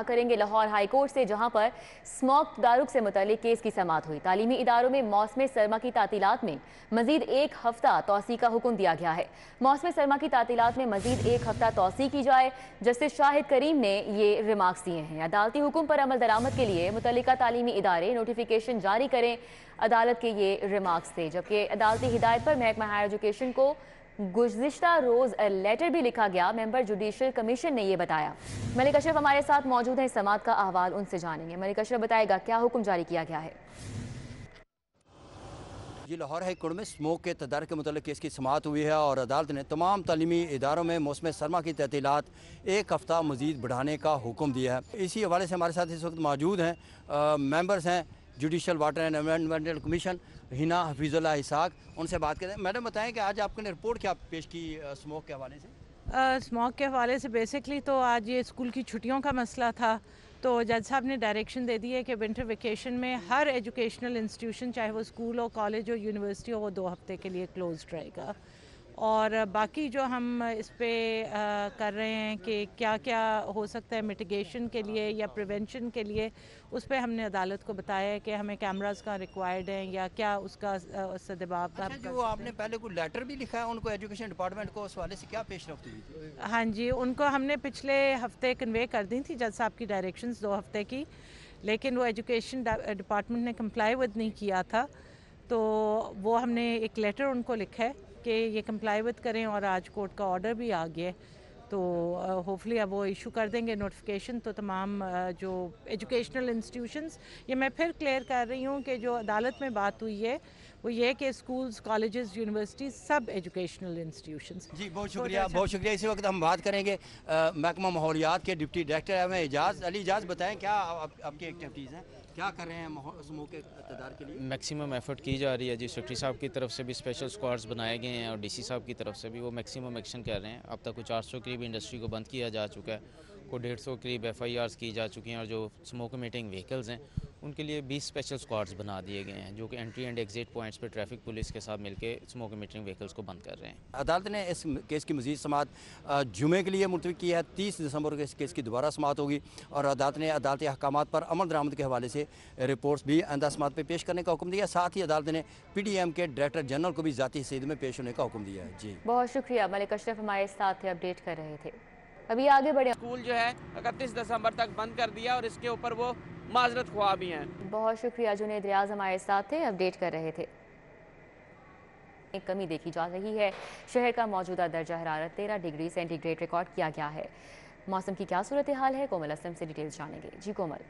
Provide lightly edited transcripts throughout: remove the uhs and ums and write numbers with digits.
करेंगे Lahore high court से, जहां पर स्मोक तदारुक से मुतालिक केस की समाअत हुई। तालीमी इदारों में मौसम सरमा की तातीलात में मजीद एक हफ्ता तोसी का हुक्म दिया गया है। मौसम सरमा की तातीलात में मजीद एक हफ्ता तोसी की जाए। जस्टिस शाहिद करीम ने ये रिमार्क्स दिए हैं। अदालती हुक्म पर अमल दरामद के लिए मुतल्लिका तालीमी इदारे नोटिफिकेशन जारी करें, अदालत के ये रिमार्क्स थे। जबकि अदालती हिदायत पर महकमा हायर एजुकेशन को गुज़िश्ता रोज लेटर भी लिखा गया। मेंबर जुडिशल कमीशन ने यह बताया। मलिक अशरफ हमारे साथ मौजूद हैं, समाअत का अहवाल उनसे जानेंगे। मलिक अशरफ बताएगा क्या हुक्म जारी किया गया है। जी, लाहौर हाई कोर्ट में स्मोक के तदारक के मुतालिक केस की समाअत हुई है और अदालत ने तमाम तालीमी इदारों में मौसम सरमा की तहतीलात एक हफ्ता मजीद बढ़ाने का हुक्म दिया है। इसी हवाले से हमारे साथ इस वक्त मौजूद हैं मेंबर्स हैं judicial water and environmental commission Hina Hafizullah Isaq. उनसे बात करें। मैडम बताएं कि आज आपने रिपोर्ट क्या पेश की स्मोक के हवाले से? स्मोक के हवाले से बेसिकली तो आज ये स्कूल की छुट्टियों का मसला था, तो जज साहब ने डायरेक्शन दे दी है कि विंटर वेकेशन में हर एजुकेशनल इंस्टीट्यूशन, चाहे वो स्कूल हो, कॉलेज हो, यूनिवर्सिटी हो, वो 2 हफ्ते के लिए क्लोज रहेगा। और बाकी जो हम इस पे कर रहे हैं कि क्या क्या हो सकता है मिटिगेशन के लिए या प्रिवेंशन के लिए, उस पे हमने अदालत को बताया है कि हमें कैमरास का रिक्वायर्ड है या क्या उसका सदबाब का। अच्छा, जो आपने पहले कोई लेटर भी लिखा है उनको एजुकेशन डिपार्टमेंट को, उस वाले से क्या पेशरफ्त हुई थी? हाँ जी, उनको हमने पिछले हफ्ते कन्वे कर दी थी जज साहब की डायरेक्शंस 2 हफ्ते की, लेकिन वो एजुकेशन डिपार्टमेंट ने कंप्लाई विद नहीं किया था। तो वो हमने एक लेटर उनको लिखा है कि ये कंप्लाई विद करें और आज कोर्ट का ऑर्डर भी आ गया है, तो होपफुली अब वो इशू कर देंगे नोटिफिकेशन। तो तमाम जो एजुकेशनल इंस्टीट्यूशंस, ये मैं फिर क्लियर कर रही हूँ कि जो अदालत में बात हुई है वो ये कि स्कूल्स, कॉलेजेस, यूनिवर्सिटीज़, सब एजुकेशनल इंस्टीट्यूशंस। जी, बहुत शुक्रिया, बहुत शुक्रिया। इसी वक्त हम बात करेंगे महकमा माहौलियात के डिप्टी डायरेक्टर हैं एजाज़ अली। एजाज़ बताएं क्या आपकी एक्टिविटीज़ हैं, क्या कर रहे हैं स्मोक के तदार के लिए? मैक्सिमम एफर्ट की जा रही है जी। सेक्रेटरी साहब की तरफ से भी स्पेशल स्क्वाड्स बनाए गए हैं और डीसी साहब की तरफ से भी वो मैक्सिमम एक्शन कर रहे हैं। अब तक कुछ 800 करीब इंडस्ट्री को बंद किया जा चुका है, को 150 करीब FIRs की जा चुकी हैं और जो स्मोक इमिटिंग व्हीकल्स हैं उनके लिए 20 स्पेशल स्क्वाड्स बना दिए गए हैं जो कि एंट्री एंड एग्जिट पॉइंट्स पे ट्रैफिक पुलिस के साथ मिलकर स्मोक इमिटिंग व्हीकल्स को बंद कर रहे हैं। अदालत ने इस केस की मजीद समाअत जुमे के लिए मुलतवी की है। 30 दिसंबर को इस केस की दोबारा समाअत होगी और अदालत ने अदालती अहकामात पर अमल दरामद के हवाले से रिपोर्ट्स भी आइंदा समाअत पर पेश करने का हुक्म दिया। साथ ही अदालत ने PDM के डायरेक्टर जनरल को भी ज़ाती हैसियत में पेश होने का हुक्म दिया है। जी, बहुत शुक्रिया। मलिक अशरफ हमारे साथ अपडेट कर रहे थे। अभी आगे बढ़े। स्कूल जो है 31 दिसंबर तक बंद कर दिया और इसके ऊपर वो माजरत ख्वाह भी हैं। बहुत शुक्रिया। जुनेद रियाज हमारे साथ थे, अपडेट कर रहे थे। एक कमी देखी जा रही है। शहर का मौजूदा दर्जा हरारत 13 डिग्री सेंटीग्रेड रिकॉर्ड किया गया है। मौसम की क्या सूरत हाल है, कोमल असलम से डिटेल्स जानेंगे। जी कोमल।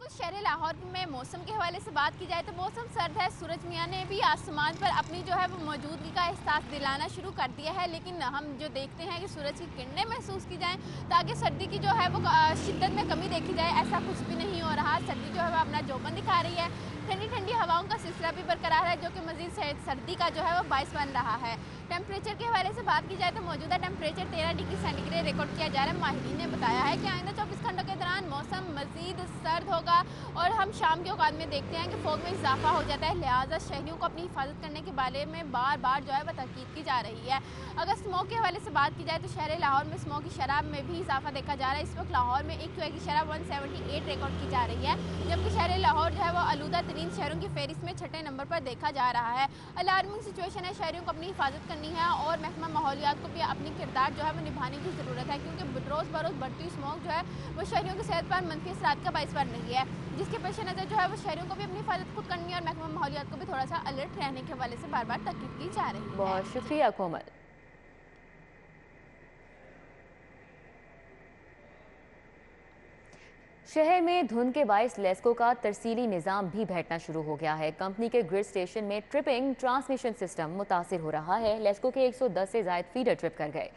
कुछ शहर लाहौर में मौसम के हवाले से बात की जाए तो मौसम सर्द है। सूरज मियाँ ने भी आसमान पर अपनी जो है वो मौजूदगी का एहसास दिलाना शुरू कर दिया है, लेकिन हम जो देखते हैं कि सूरज की किरणें महसूस की जाएं ताकि सर्दी की जो है वो शिद्दत में कमी देखी जाए, ऐसा कुछ भी नहीं हो रहा। सर्दी जो है वो अपना जोबन दिखा रही है। ठंडी ठंडी हवाओं का सिलसिला भी बरकरार है जो कि मजीद सर्दी का जो है वो बायस बन रहा है। टेम्परेचर के हवाले से बात की जाए तो मौजूदा टेम्परेचर 13 डिग्री सेंटीग्रेड रिकॉर्ड किया जा रहा है। माहिरीन ने बताया है कि आइंदा 24 घंटों के दौरान मौसम मजीद सर्द होगा और हम शाम के औकात में देखते हैं कि फोग में इजाफा हो जाता है। लिहाजा शहरियों को अपनी हिफाजत करने के बारे में बार बार जो है वह ताकीद की जा रही है। अगर स्मोक के हवाले से बात की जाए तो शहर लाहौर में स्मोक की शराब में भी इजाफा देखा जा रहा है। इस वक्त लाहौर में एक की शराब 178 रिकॉर्ड की जा रही है, जबकि शहर लाहौर जो है वो आलूदा तरीन शहरों की फहरिस्त में 6ठे नंबर पर देखा जा रहा है। अलार्मिंग सिचुएशन है, शहरियों को अपनी हिफाजत करनी है और महकमा माहौलियात को भी अपनी किरदार जो है वो निभाने की ज़रूरत है, क्योंकि रोज़ बरोज़ बढ़ती स्मोक जो है वो शहरियों की सेहत पर मनफी असरात का बाइस बन रही है, जिसके पेश नज़र जो है वो शहरियों को भी अपनी हिफाजत खुद करनी है और महकमा माहौलियात को भी थोड़ा सा अलर्ट रहने के हवाले से बार बार ताकीद की जा रही है। बहुत शुक्रिया कोमल। शहर में धुंध के बायस लेस्को का तरसीली निज़ाम भी बैठना शुरू हो गया है। कंपनी के ग्रिड स्टेशन में ट्रिपिंग ट्रांसमिशन सिस्टम मुतासिर हो रहा है। लेस्को के 110 से ज़ायद फीडर ट्रिप कर गए।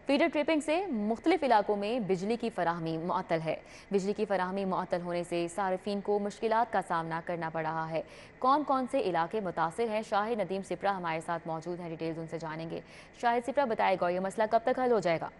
फीडर ट्रिपिंग से मुख्तलिफ इलाकों में बिजली की फराहमी मुअत्तल है। बिजली की फराहमी मुअत्तल होने से सारिफीन को मुश्किलात का सामना करना पड़ रहा है। कौन कौन से इलाके मुतासिर हैं, शाहिद नदीम सिपरा हमारे साथ मौजूद हैं, डिटेल्स उनसे जानेंगे। शाहिद सिपरा बताएगा ये मसला कब तक हल हो जाएगा?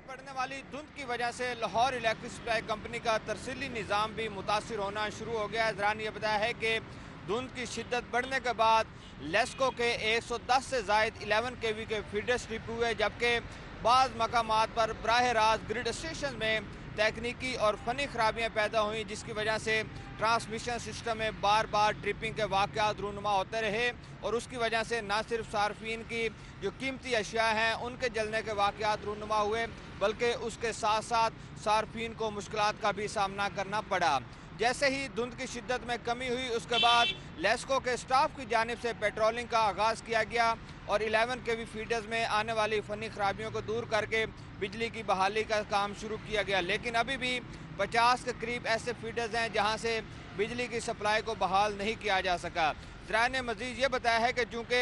पड़ने वाली धुंध की वजह से लाहौर इलेक्ट्रिक सप्लाई कंपनी का तरसीली निज़ाम भी मुतासिर होना शुरू हो गया है। ज़रान ये बताया है कि धुंध की शिद्दत बढ़ने के बाद लेस्को के 110 से ज़ायद 11 kV के फीडर स्ट्रिप हुए, जबकि बाज़ मकामात पर बराह रास्त ग्रिड स्टेशन में तकनीकी और फ़नी खराबियाँ पैदा हुई, जिसकी वजह से ट्रांसमिशन सिस्टम में बार बार ट्रिपिंग के वाक़यात रूनुमा होते रहे और उसकी वजह से न सिर्फ सार्फिन की जो कीमती अशिया हैं उनके जलने के वाक़यात रूनुमा हुए, बल्कि उसके साथ साथ सार्फिन को मुश्किलात का भी सामना करना पड़ा। जैसे ही धुंध की शिद्दत में कमी हुई, उसके बाद लेस्को के स्टाफ की जानिब से पेट्रोलिंग का आगाज़ किया गया और 11 केवी फीडर्स में आने वाली फ़नी खराबियों को दूर करके बिजली की बहाली का काम शुरू किया गया। लेकिन अभी भी 50 के करीब ऐसे फीडर्स हैं जहां से बिजली की सप्लाई को बहाल नहीं किया जा सका। ज़राए ने मज़ीद ये बताया है कि चूँकि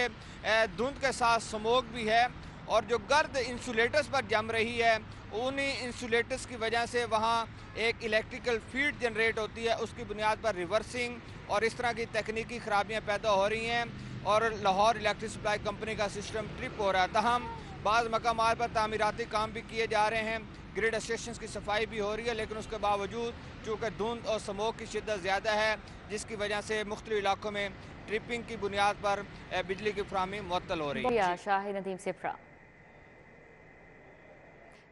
धुंध के साथ स्मोक भी है और जो गर्द इंसुलेटर्स पर जम रही है, उन्हीं इंसुलेटर्स की वजह से वहाँ एक इलेक्ट्रिकल फीड जनरेट होती है, उसकी बुनियाद पर रिवर्सिंग और इस तरह की तकनीकी खराबियाँ पैदा हो रही हैं और लाहौर इलेक्ट्रिक सप्लाई कंपनी का सिस्टम ट्रिप हो रहा है। तहम बाज़ मकामात पर तामीराती काम भी किए जा रहे हैं, ग्रिड स्टेशन की सफाई भी हो रही है, लेकिन उसके बावजूद चूँकि धुंध और स्मोक की शिद्दत ज़्यादा है, जिसकी वजह से मुख्तलिफ इलाकों में ट्रिपिंग की बुनियाद पर बिजली की फराहमी मुअत्तल हो रही है। शाहिद नदीम सिफ्रा।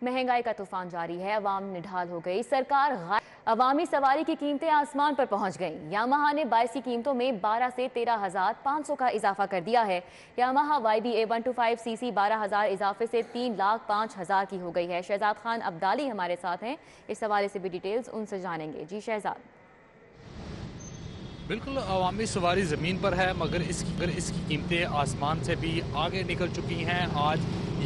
महंगाई का तूफान जारी है, अवाम निढाल हो गई, सरकार अवामी सवारी की कीमतें आसमान पर पहुंच गईं। यामाहा ने 22 की कीमतों में 12 से 13,500 का इजाफा कर दिया है। यामाहा YBA 125 सीसी 12,000 इजाफे से 3,05,000 की हो गई है। शहजाद खान अब्दाली हमारे साथ हैं, इस हवाले से भी डिटेल्स उनसे जानेंगे। जी शहजाद। बिल्कुल, अवामी सवारी ज़मीन पर है, मगर इसकी कीमतें आसमान से भी आगे निकल चुकी हैं। आज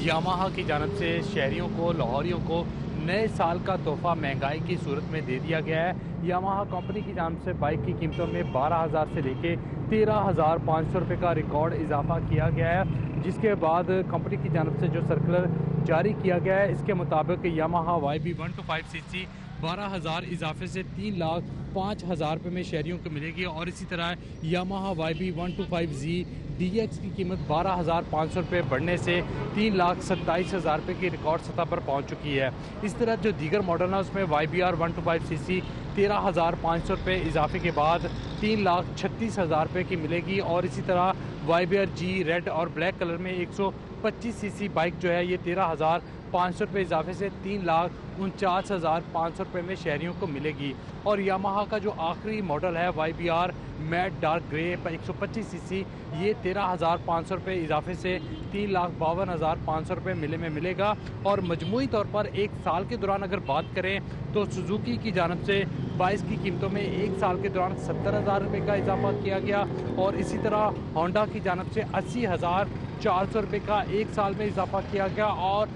यामाहा की जानब से शहरियों को, लाहौरियों को नए साल का तोहफा महंगाई की सूरत में दे दिया गया है। यामाहा कंपनी की जानब से बाइक की कीमतों में 12,000 से लेके 13,500 रुपये का रिकॉर्ड इजाफा किया गया है, जिसके बाद कंपनी की जानब से जो सर्कुलर जारी किया गया है, इसके मुताबिक यामाहा YB 125 सीसी 12,000 इजाफे से 3,05,000 रुपये में शहरियों को मिलेगी और इसी तरह यामाहा YB 125Z DX की कीमत 12,500 रुपये बढ़ने से 3,27,000 रुपये की रिकॉर्ड सतह पर पहुंच चुकी है। इस तरह जो दीगर मॉडल है उसमें YBR 125 सीसी 13,500 रुपये इजाफे के बाद 3,36,000 रुपये की मिलेगी और इसी तरह YBR G रेड और ब्लैक कलर में 125 सीसी बाइक जो है ये 13,500 रुपये इजाफे से 3,49,500 रुपये में शहरियों को मिलेगी। और यामाहा का जो आखिरी मॉडल है YBR matte dark grey 125 CC, ये 13,500 रुपये इजाफे से 3,52,500 रुपये में मिलेगा। और मजमूई तौर पर एक साल के दौरान अगर बात करें तो सुजुकी की जानब से 22 की कीमतों में एक साल के दौरान 70,000 रुपये का इजाफा किया गया और इसी तरह होंडा की जानब से 80,400 रुपये का एक साल में इजाफा किया गया और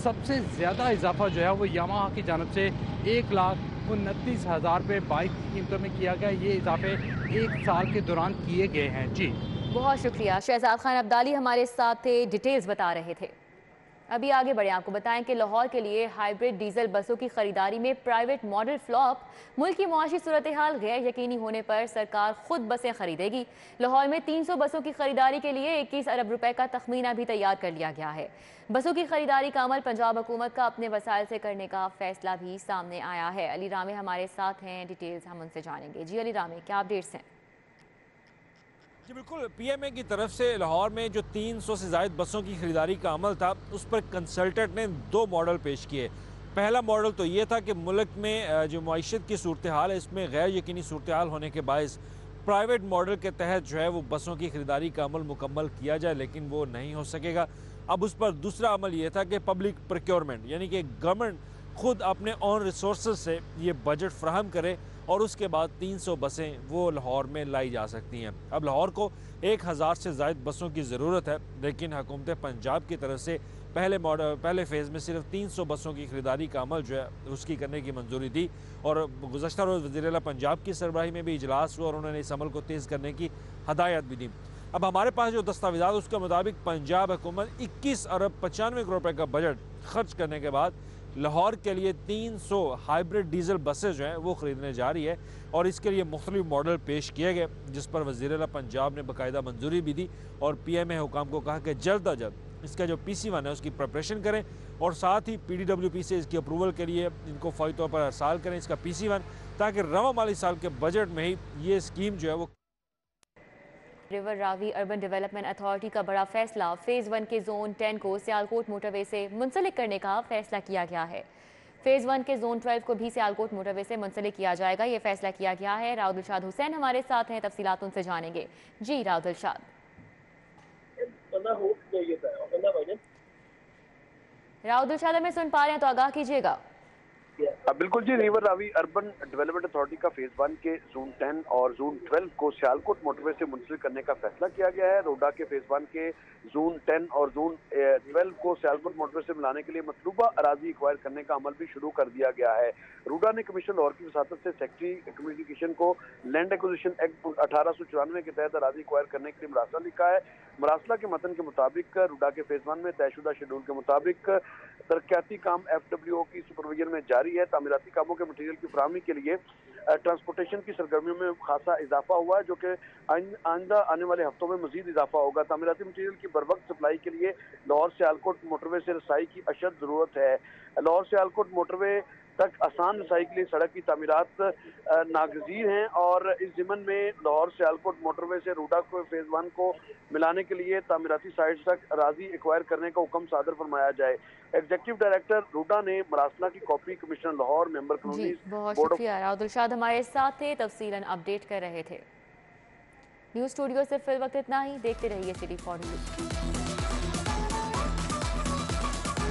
सबसे ज़्यादा इजाफा जो है वो यामाहा की जानब से 1,29,000 रुपये बाइक की कीमतों में किया गया। ये इजाफे एक साल के दौरान किए गए हैं। जी बहुत शुक्रिया। शहजाद खान अब्दाली हमारे साथ थे, डिटेल्स बता रहे थे। अभी आगे बढ़े, आपको बताएं कि लाहौर के लिए हाइब्रिड डीजल बसों की खरीदारी में प्राइवेट मॉडल फ्लॉप। मुल्क की मुआशी सूरत हाल गैर यकीनी होने पर सरकार खुद बसें खरीदेगी। लाहौर में 300 बसों की खरीदारी के लिए 21 अरब रुपए का तखमीना भी तैयार कर लिया गया है। बसों की खरीदारी का अमल पंजाब हुकूमत का अपने वसाइल से करने का फैसला भी सामने आया है। अली रामे हमारे साथ हैं, डिटेल्स हम उनसे जानेंगे। जी अली रामे, क्या अपडेट्स हैं? जी बिल्कुल, PMA की तरफ से लाहौर में जो 300 से ज़ायद बसों की खरीदारी का अमल था, उस पर कंसल्टेंट ने 2 मॉडल पेश किए। पहला मॉडल तो ये था कि मुल्क में जो मईशत की सूरत हाल है, इसमें गैर यकीनी सूरत हाल होने के बायस प्राइवेट मॉडल के तहत जो है वो बसों की खरीदारी का अमल मुकम्मल किया जाए, लेकिन वो नहीं हो सकेगा। अब उस पर दूसरा अमल ये था कि पब्लिक प्रोक्योरमेंट, यानी कि गवर्नमेंट खुद अपने ऑन रिसोर्स से ये बजट फ्राहम करे और उसके बाद 300 बसें वो लाहौर में लाई जा सकती हैं। अब लाहौर को 1,000 से ज़ायद बसों की ज़रूरत है, लेकिन हुकूमत पंजाब की तरफ से पहले फ़ेज़ में सिर्फ 300 बसों की खरीदारी का अमल जो है उसकी करने की मंजूरी दी और गुज़श्ता रोज़ वज़ीर-ए-आला पंजाब की सरबराही में भी इजलास हुआ और उन्होंने इस अमल को तेज़ करने की हदायत भी दी। अब हमारे पास जो दस्तावेज़ात उसके मुताबिक पंजाब हुकूमत 21 अरब 95 करोड़ रुपये का बजट खर्च करने के बाद लाहौर के लिए 300 हाइब्रिड डीजल बसें जो हैं वो ख़रीदने जा रही है और इसके लिए मुख्तलिफ मॉडल पेश किए गए, जिस पर वज़ीर-ए-आला पंजाब ने बाकायदा मंजूरी भी दी और PMA हुकाम को कहा कि जल्द अज जल्द इसका जो PC1 है उसकी प्रिपरेशन करें और साथ ही PDWP से इसकी अप्रूवल के लिए इनको फौरी तौर पर अरसाल करें इसका PC1, ताकि रवा माली साल के बजट में ही ये स्कीम जो है वो river Ravi urban development authority का बड़ा फैसला, फेज 1 के जोन 10 को सियालकोट मोटरवे से मुंसलिक करने का फैसला किया गया है। फेज 1 के जोन 12 को भी सियालकोट मोटरवे से मुंसलिक किया जाएगा, ये फैसला किया गया है। राव दिलशाद हुसैन हमारे साथ हैं, तफसीलात उनसे जानेंगे। जी राव दिलशाद। राव दिलशाद हमें सुन पा रहे हैं तो आगाह कीजिएगा। बिल्कुल जी, river Ravi urban development authority का फेज 1 के जोन 10 और जोन 12 को सियालकोट मोटरवे से मुंसलिक करने का फैसला किया गया है। रोडा के फेज 1 के जोन 10 और जोन 12 को सियालकोट मोटरवे से मिलाने के लिए मतलूबा अराजी एक्वायर करने का अमल भी शुरू कर दिया गया है। रूडा ने कमीशन लाहौर की वसातत से सेक्रेटरी कम्युनिकेशन को लैंड एक्विजिशन एक्ट 1894 के तहत अराजी एक्वायर करने के लिए मरासला लिखा है। मरासला के मतन के मुताबिक रूडा के फेज 1 में तयशुदा शेड्यूल के मुताबिक तरक्याती काम FWO की सुपरविजन में जारी है। तामीराती कामों के मटीरियल की फराहमी के लिए ट्रांसपोर्टेशन की सरगर्मियों में खासा इजाफा हुआ है, जो कि आइंदा आने वाले हफ्तों में मजीद इजाफा होगा। तामीराती मटीरियल की बरवक्त सप्लाई के लिए लाहौर सियालकोट मोटरवे से रसाई की अशद जरूरत है। लाहौर सियालकोट मोटरवे तक आसान रसाई के लिए सड़क की तामीरात नागजीर हैं और इस ज़िमन में लाहौर सियालकोट मोटरवे से रूडा को फेज 1 को मिलाने के लिए तामीराती साइट्स तक अराजी एक्वायर करने का हुक्म सादर फरमाया जाए। एग्जीक्यूटिव डायरेक्टर रूडा ने मरासला की copy commissioner Lahore member colony. बहुत शुक्रिया राव दिलशाद हमारे साथ थे, तफसीलन अपडेट कर रहे थे। न्यूज़ स्टूडियो से फिल वक्त इतना ही। देखते रहिए सिटी फॉर न्यूज़।